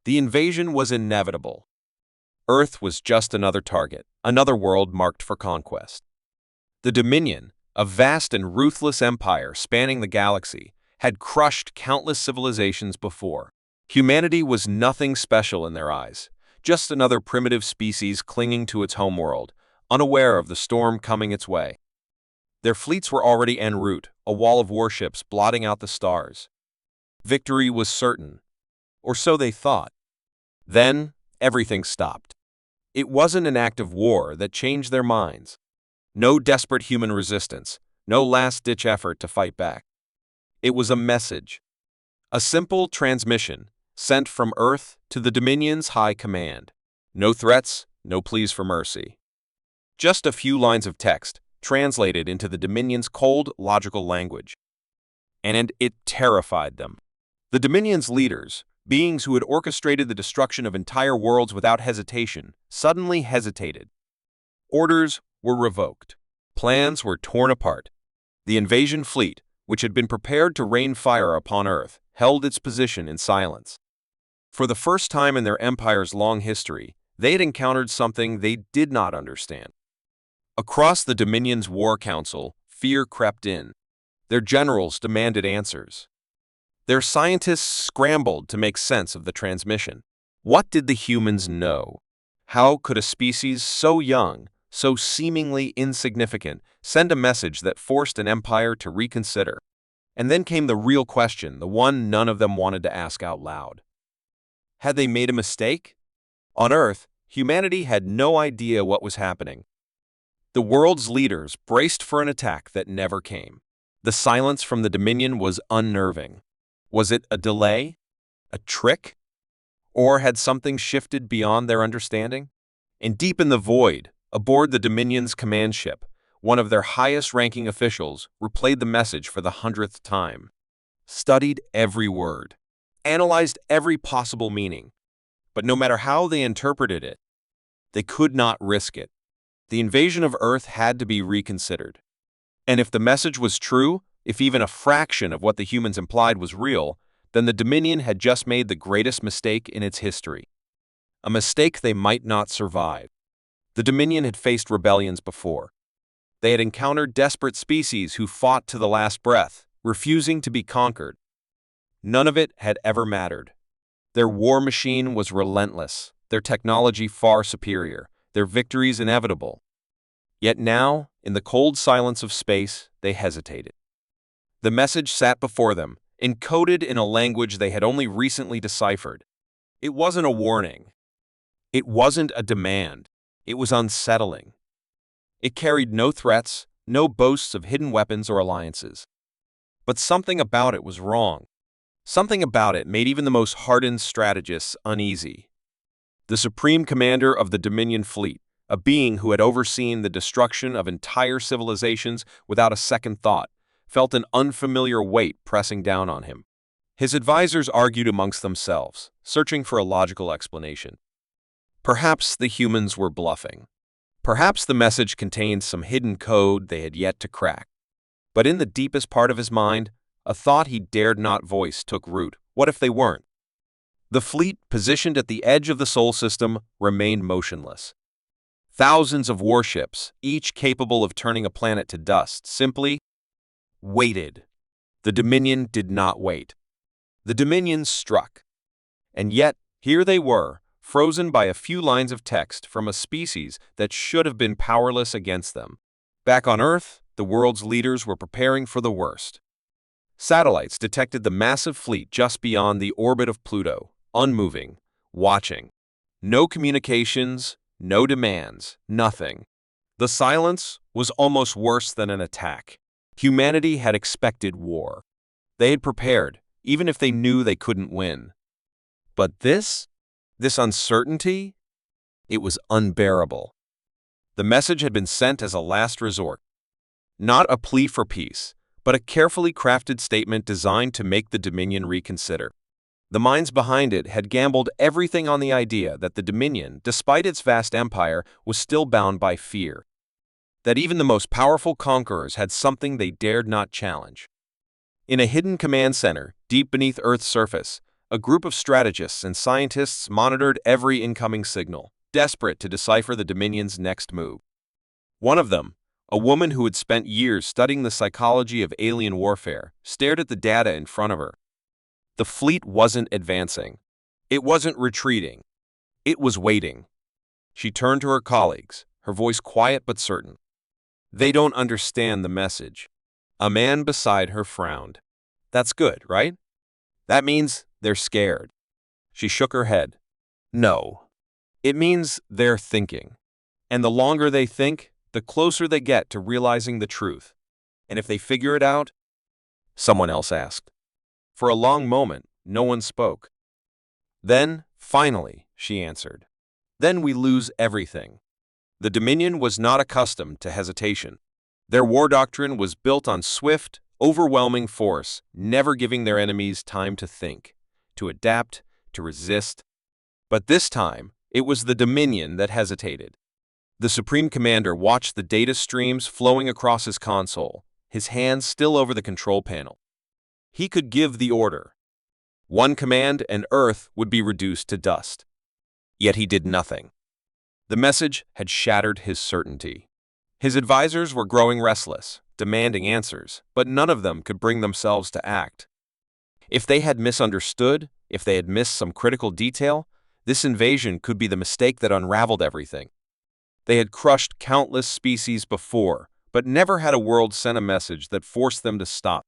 The invasion was inevitable. Earth was just another target, another world marked for conquest. The Dominion, a vast and ruthless empire spanning the galaxy, had crushed countless civilizations before. Humanity was nothing special in their eyes, just another primitive species clinging to its homeworld, unaware of the storm coming its way. Their fleets were already en route, a wall of warships blotting out the stars. Victory was certain, or so they thought. Then, everything stopped. It wasn't an act of war that changed their minds. No desperate human resistance, no last-ditch effort to fight back. It was a message. A simple transmission, sent from Earth to the Dominion's high command. No threats, no pleas for mercy. Just a few lines of text, translated into the Dominion's cold, logical language. And it terrified them. The Dominion's leaders, beings who had orchestrated the destruction of entire worlds without hesitation, suddenly hesitated. Orders were revoked. Plans were torn apart. The invasion fleet, which had been prepared to rain fire upon Earth, held its position in silence. For the first time in their empire's long history, they had encountered something they did not understand. Across the Dominion's War Council, fear crept in. Their generals demanded answers. Their scientists scrambled to make sense of the transmission. What did the humans know? How could a species so young, so seemingly insignificant, send a message that forced an empire to reconsider? And then came the real question, the one none of them wanted to ask out loud. Had they made a mistake? On Earth, humanity had no idea what was happening. The world's leaders braced for an attack that never came. The silence from the Dominion was unnerving. Was it a delay? A trick? Or had something shifted beyond their understanding? And deep in the void, aboard the Dominion's command ship, one of their highest-ranking officials replayed the message for the 100th time. Studied every word. Analyzed every possible meaning. But no matter how they interpreted it, they could not risk it. The invasion of Earth had to be reconsidered. And if the message was true, if even a fraction of what the humans implied was real, then the Dominion had just made the greatest mistake in its history. A mistake they might not survive. The Dominion had faced rebellions before. They had encountered desperate species who fought to the last breath, refusing to be conquered. None of it had ever mattered. Their war machine was relentless, their technology far superior, their victories inevitable. Yet now, in the cold silence of space, they hesitated. The message sat before them, encoded in a language they had only recently deciphered. It wasn't a warning. It wasn't a demand. It was unsettling. It carried no threats, no boasts of hidden weapons or alliances. But something about it was wrong. Something about it made even the most hardened strategists uneasy. The supreme commander of the Dominion fleet, a being who had overseen the destruction of entire civilizations without a second thought, felt an unfamiliar weight pressing down on him. His advisors argued amongst themselves, searching for a logical explanation. Perhaps the humans were bluffing. Perhaps the message contained some hidden code they had yet to crack. But in the deepest part of his mind, a thought he dared not voice took root. What if they weren't? The fleet, positioned at the edge of the Sol system, remained motionless. Thousands of warships, each capable of turning a planet to dust, simply waited. The Dominion did not wait. The Dominion struck. And yet, here they were, frozen by a few lines of text from a species that should have been powerless against them. Back on Earth, the world's leaders were preparing for the worst. Satellites detected the massive fleet just beyond the orbit of Pluto, unmoving, watching. No communications, no demands, nothing. The silence was almost worse than an attack. Humanity had expected war. They had prepared, even if they knew they couldn't win. But this uncertainty, it was unbearable. The message had been sent as a last resort. Not a plea for peace, but a carefully crafted statement designed to make the Dominion reconsider. The minds behind it had gambled everything on the idea that the Dominion, despite its vast empire, was still bound by fear. That even the most powerful conquerors had something they dared not challenge. In a hidden command center, deep beneath Earth's surface, A group of strategists and scientists monitored every incoming signal, desperate to decipher the Dominion's next move. One of them, a woman who had spent years studying the psychology of alien warfare, stared at the data in front of her. The fleet wasn't advancing. It wasn't retreating. It was waiting. She turned to her colleagues, her voice quiet but certain. "They don't understand the message." A man beside her frowned. "That's good, right? That means they're scared." She shook her head. "No. It means they're thinking. And the longer they think, the closer they get to realizing the truth. And if they figure it out?" Someone else asked. For a long moment, no one spoke. "Then, finally," she answered. "Then we lose everything." The Dominion was not accustomed to hesitation. Their war doctrine was built on swift, overwhelming force, never giving their enemies time to think, to adapt, to resist. But this time, it was the Dominion that hesitated. The Supreme Commander watched the data streams flowing across his console, his hands still over the control panel. He could give the order. One command and Earth would be reduced to dust. Yet he did nothing. The message had shattered his certainty. His advisors were growing restless, demanding answers, but none of them could bring themselves to act. If they had misunderstood, if they had missed some critical detail, this invasion could be the mistake that unraveled everything. They had crushed countless species before, but never had a world send a message that forced them to stop.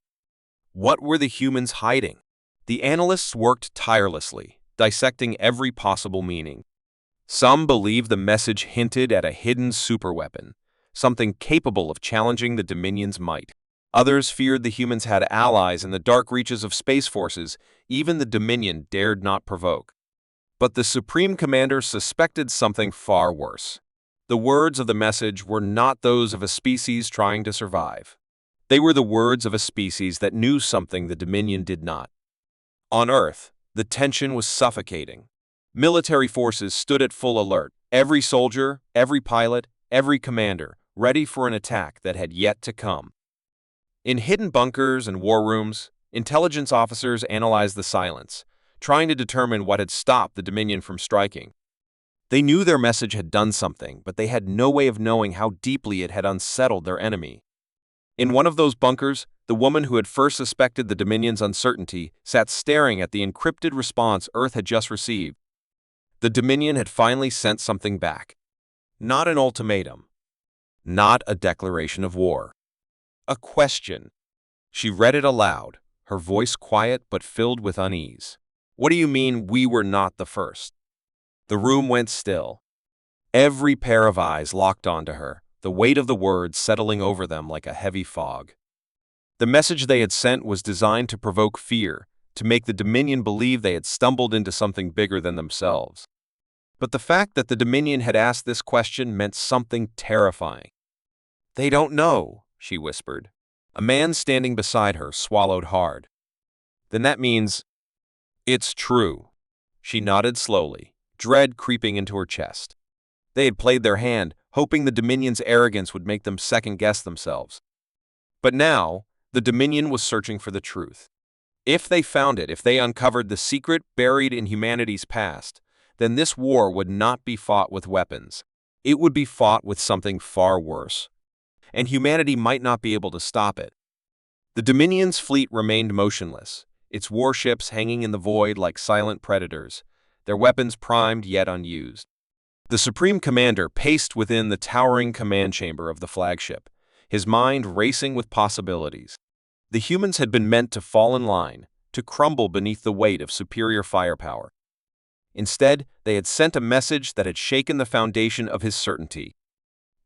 What were the humans hiding? The analysts worked tirelessly, dissecting every possible meaning. Some believed the message hinted at a hidden superweapon, something capable of challenging the Dominion's might. Others feared the humans had allies in the dark reaches of space forces even the Dominion dared not provoke. But the Supreme Commander suspected something far worse. The words of the message were not those of a species trying to survive. They were the words of a species that knew something the Dominion did not. On Earth, the tension was suffocating. Military forces stood at full alert, every soldier, every pilot, every commander, ready for an attack that had yet to come. In hidden bunkers and war rooms, intelligence officers analyzed the silence, trying to determine what had stopped the Dominion from striking. They knew their message had done something, but they had no way of knowing how deeply it had unsettled their enemy. In one of those bunkers, the woman who had first suspected the Dominion's uncertainty sat staring at the encrypted response Earth had just received. The Dominion had finally sent something back. Not an ultimatum. Not a declaration of war. A question. She read it aloud, her voice quiet but filled with unease. "What do you mean we were not the first?" The room went still. Every pair of eyes locked onto her, the weight of the words settling over them like a heavy fog. The message they had sent was designed to provoke fear, to make the Dominion believe they had stumbled into something bigger than themselves. But the fact that the Dominion had asked this question meant something terrifying. "They don't know," she whispered. A man standing beside her swallowed hard. "Then that means—" "It's true." She nodded slowly, dread creeping into her chest. They had played their hand, hoping the Dominion's arrogance would make them second-guess themselves. But now, the Dominion was searching for the truth. If they found it, if they uncovered the secret buried in humanity's past, then this war would not be fought with weapons. It would be fought with something far worse. And humanity might not be able to stop it. The Dominion's fleet remained motionless, its warships hanging in the void like silent predators, their weapons primed yet unused. The Supreme Commander paced within the towering command chamber of the flagship, his mind racing with possibilities. The humans had been meant to fall in line, to crumble beneath the weight of superior firepower. Instead, they had sent a message that had shaken the foundation of his certainty.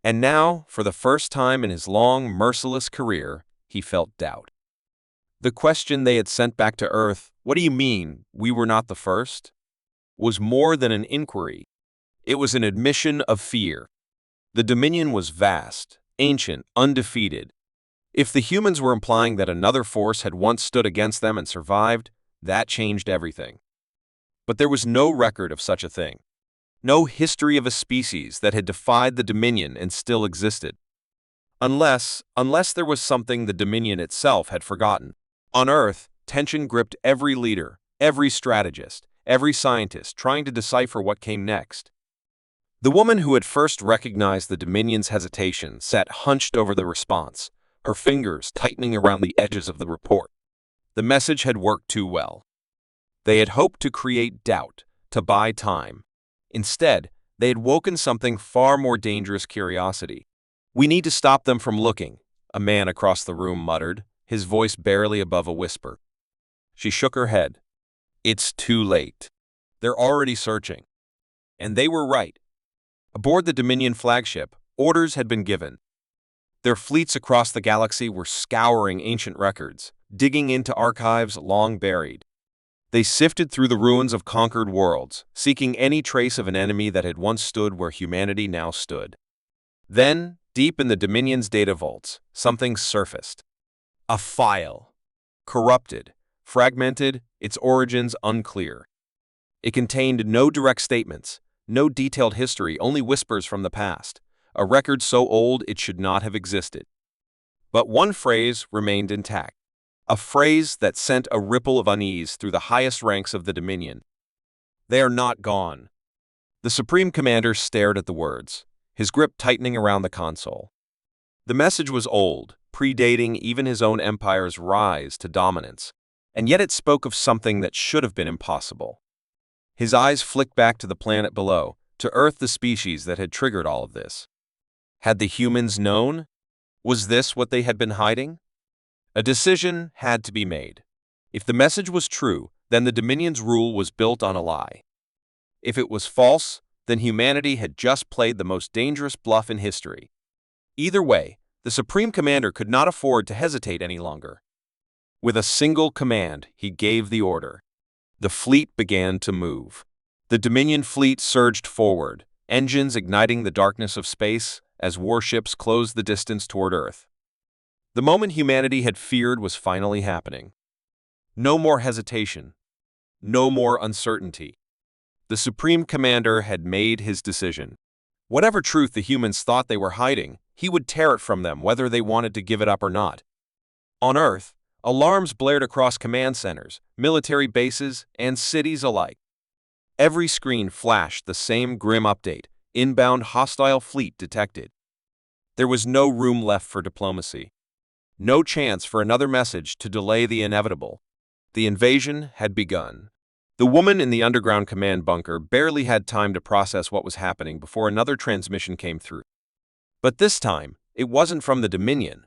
And now, for the first time in his long, merciless career, he felt doubt. The question they had sent back to Earth, "What do you mean, we were not the first?" was more than an inquiry. It was an admission of fear. The Dominion was vast, ancient, undefeated. If the humans were implying that another force had once stood against them and survived, that changed everything. But there was no record of such a thing. No history of a species that had defied the Dominion and still existed. Unless there was something the Dominion itself had forgotten. On Earth, tension gripped every leader, Every strategist, every scientist trying to decipher what came next. The woman who had first recognized the Dominion's hesitation sat hunched over the response, her fingers tightening around the edges of the report. The message had worked too well. They had hoped to create doubt, to buy time. Instead, they had woken something far more dangerous: curiosity. "We need to stop them from looking," a man across the room muttered, his voice barely above a whisper. She shook her head. "It's too late. They're already searching." And they were right. Aboard the Dominion flagship, orders had been given. Their fleets across the galaxy were scouring ancient records, digging into archives long buried. They sifted through the ruins of conquered worlds, seeking any trace of an enemy that had once stood where humanity now stood. Then, deep in the Dominion's data vaults, something surfaced. A file. Corrupted, fragmented, its origins unclear. It contained no direct statements, no detailed history, only whispers from the past, a record so old it should not have existed. But one phrase remained intact, a phrase that sent a ripple of unease through the highest ranks of the Dominion. "They are not gone." The Supreme Commander stared at the words, his grip tightening around the console. The message was old, predating even his own empire's rise to dominance, and yet it spoke of something that should have been impossible. His eyes flicked back to the planet below, to Earth, the species that had triggered all of this. Had the humans known? Was this what they had been hiding? A decision had to be made. If the message was true, then the Dominion's rule was built on a lie. If it was false, then humanity had just played the most dangerous bluff in history. Either way, the Supreme Commander could not afford to hesitate any longer. With a single command, he gave the order. The fleet began to move. The Dominion fleet surged forward, engines igniting the darkness of space as warships closed the distance toward Earth. The moment humanity had feared was finally happening. No more hesitation. No more uncertainty. The Supreme Commander had made his decision. Whatever truth the humans thought they were hiding, he would tear it from them whether they wanted to give it up or not. On Earth, alarms blared across command centers, military bases, and cities alike. Every screen flashed the same grim update: inbound hostile fleet detected. There was no room left for diplomacy. No chance for another message to delay the inevitable. The invasion had begun. The woman in the underground command bunker barely had time to process what was happening before another transmission came through. But this time, it wasn't from the Dominion.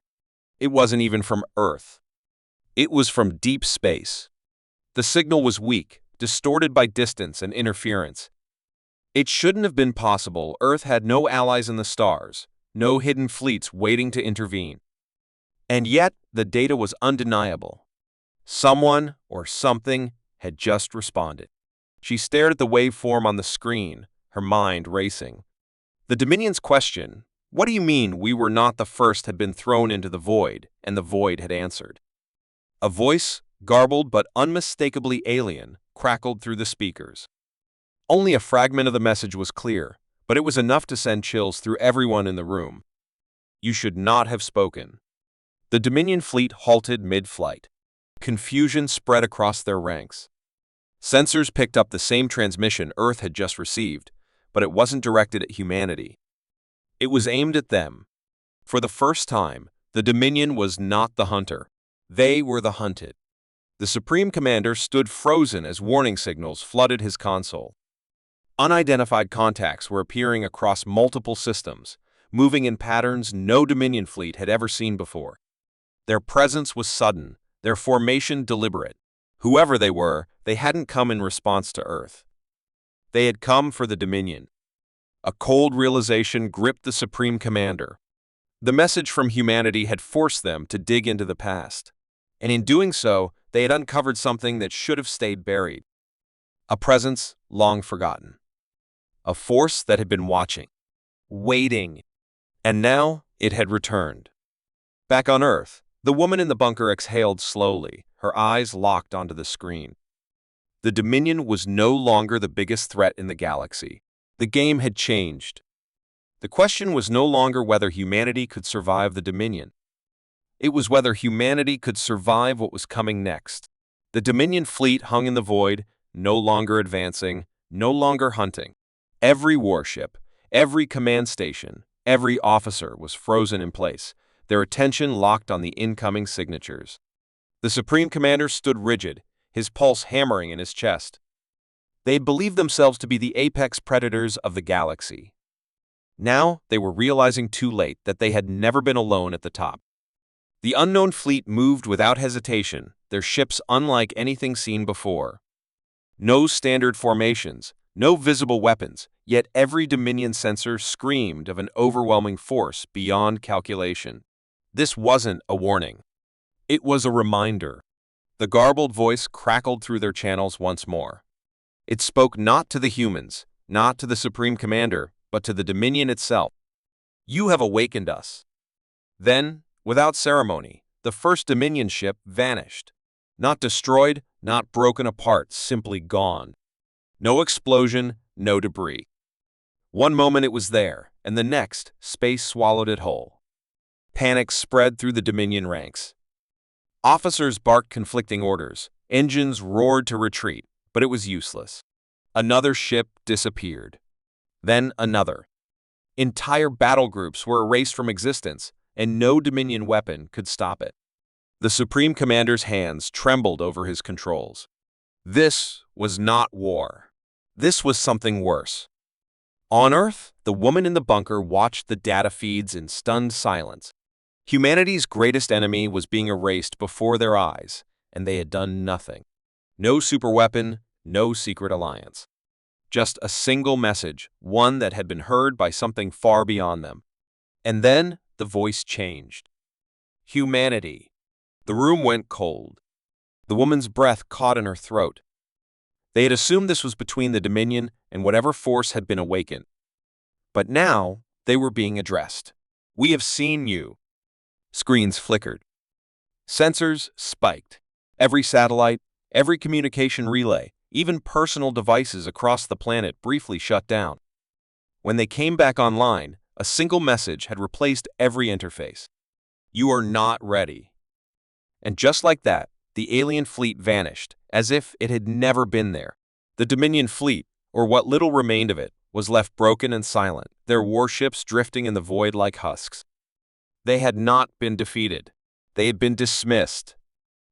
It wasn't even from Earth. It was from deep space. The signal was weak, distorted by distance and interference. It shouldn't have been possible. Earth had no allies in the stars, no hidden fleets waiting to intervene. And yet, the data was undeniable. Someone or something had just responded. She stared at the waveform on the screen, her mind racing. The Dominion's question, "What do you mean we were not the first?" had been thrown into the void, and the void had answered. A voice, garbled but unmistakably alien, crackled through the speakers. Only a fragment of the message was clear, but it was enough to send chills through everyone in the room. "You should not have spoken." The Dominion fleet halted mid-flight. Confusion spread across their ranks. Sensors picked up the same transmission Earth had just received, but it wasn't directed at humanity. It was aimed at them. For the first time, the Dominion was not the hunter. They were the hunted. The Supreme Commander stood frozen as warning signals flooded his console. Unidentified contacts were appearing across multiple systems, moving in patterns no Dominion fleet had ever seen before. Their presence was sudden, their formation deliberate. Whoever they were, they hadn't come in response to Earth. They had come for the Dominion. A cold realization gripped the Supreme Commander. The message from humanity had forced them to dig into the past. And in doing so, they had uncovered something that should have stayed buried. A presence long forgotten. A force that had been watching, waiting. And now it had returned. Back on Earth, the woman in the bunker exhaled slowly, her eyes locked onto the screen. The Dominion was no longer the biggest threat in the galaxy. The game had changed. The question was no longer whether humanity could survive the Dominion. It was whether humanity could survive what was coming next. The Dominion fleet hung in the void, no longer advancing, no longer hunting. Every warship, every command station, every officer was frozen in place, their attention locked on the incoming signatures. The Supreme Commander stood rigid, his pulse hammering in his chest. They had believed themselves to be the apex predators of the galaxy. Now they were realizing too late that they had never been alone at the top. The unknown fleet moved without hesitation, their ships unlike anything seen before. No standard formations, no visible weapons, yet every Dominion sensor screamed of an overwhelming force beyond calculation. This wasn't a warning. It was a reminder. The garbled voice crackled through their channels once more. It spoke not to the humans, not to the Supreme Commander, but to the Dominion itself. You have awakened us. Then, without ceremony, the first Dominion ship vanished. Not destroyed, not broken apart, simply gone. No explosion, no debris. One moment it was there, and the next, space swallowed it whole. Panic spread through the Dominion ranks. Officers barked conflicting orders, engines roared to retreat, but it was useless. Another ship disappeared. Then another. Entire battle groups were erased from existence, and no Dominion weapon could stop it. The Supreme Commander's hands trembled over his controls. This was not war. This was something worse. On Earth, the woman in the bunker watched the data feeds in stunned silence. Humanity's greatest enemy was being erased before their eyes, and they had done nothing. No superweapon, no secret alliance. Just a single message, one that had been heard by something far beyond them. And then the voice changed. Humanity. The room went cold. The woman's breath caught in her throat. They had assumed this was between the Dominion and whatever force had been awakened. But now they were being addressed. We have seen you. Screens flickered. Sensors spiked. Every satellite, every communication relay, even personal devices across the planet briefly shut down. When they came back online, a single message had replaced every interface. You are not ready. And just like that, the alien fleet vanished, as if it had never been there. The Dominion fleet, or what little remained of it, was left broken and silent, their warships drifting in the void like husks. They had not been defeated. They had been dismissed.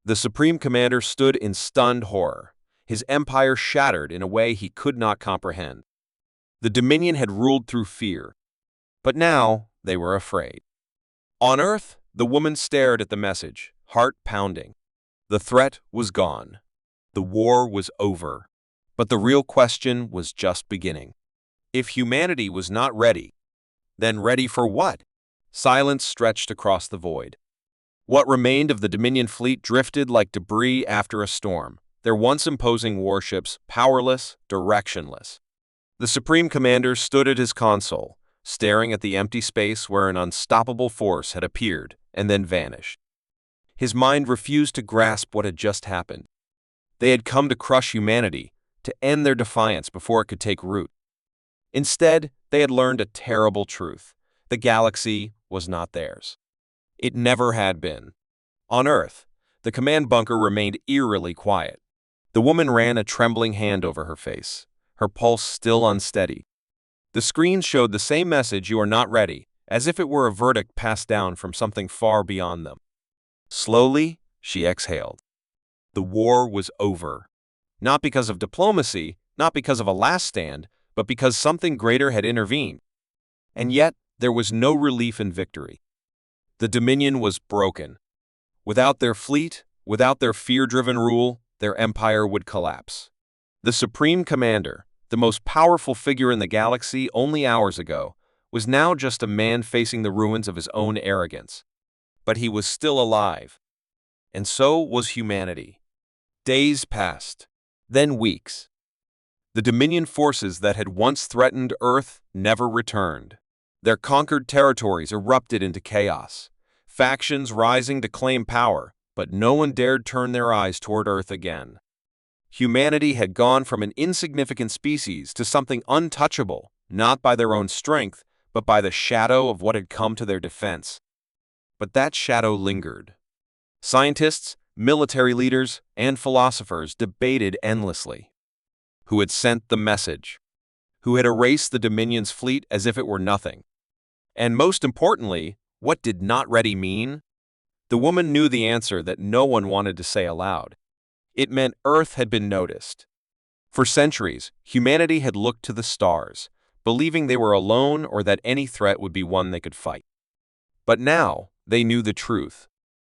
The Supreme Commander stood in stunned horror, his empire shattered in a way he could not comprehend. The Dominion had ruled through fear, but now they were afraid. On Earth, the woman stared at the message, heart pounding. The threat was gone. The war was over. But the real question was just beginning. If humanity was not ready, then ready for what? Silence stretched across the void. What remained of the Dominion fleet drifted like debris after a storm, their once imposing warships powerless, directionless. The Supreme Commander stood at his console, staring at the empty space where an unstoppable force had appeared and then vanished. His mind refused to grasp what had just happened. They had come to crush humanity, to end their defiance before it could take root. Instead, they had learned a terrible truth. The galaxy was not theirs. It never had been. On Earth, the command bunker remained eerily quiet. The woman ran a trembling hand over her face, her pulse still unsteady. The screen showed the same message, "You are not ready," as if it were a verdict passed down from something far beyond them. Slowly, she exhaled. The war was over. Not because of diplomacy, not because of a last stand, but because something greater had intervened. And yet, there was no relief in victory. The Dominion was broken. Without their fleet, without their fear-driven rule, their empire would collapse. The Supreme Commander, the most powerful figure in the galaxy only hours ago, was now just a man facing the ruins of his own arrogance. But he was still alive. And so was humanity. Days passed, then weeks. The Dominion forces that had once threatened Earth never returned. Their conquered territories erupted into chaos, factions rising to claim power, but no one dared turn their eyes toward Earth again. Humanity had gone from an insignificant species to something untouchable, not by their own strength, but by the shadow of what had come to their defense. But that shadow lingered. Scientists, Military leaders and philosophers debated endlessly. Who had sent the message? Who had erased the Dominion's fleet as if it were nothing? And most importantly, what did not ready mean? The woman knew the answer that no one wanted to say aloud. It meant Earth had been noticed. For centuries, humanity had looked to the stars, believing they were alone or that any threat would be one they could fight. But now, they knew the truth.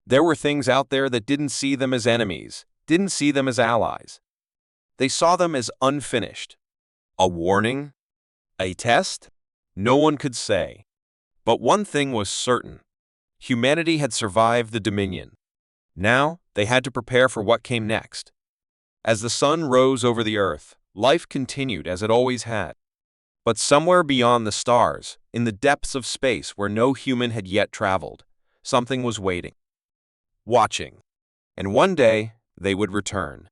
There were things out there that didn't see them as enemies, didn't see them as allies. They saw them as unfinished. A warning? A test? No one could say. But one thing was certain. Humanity had survived the Dominion. Now, they had to prepare for what came next. As the sun rose over the earth, life continued as it always had. But somewhere beyond the stars, in the depths of space where no human had yet traveled, something was waiting, watching. And one day, they would return.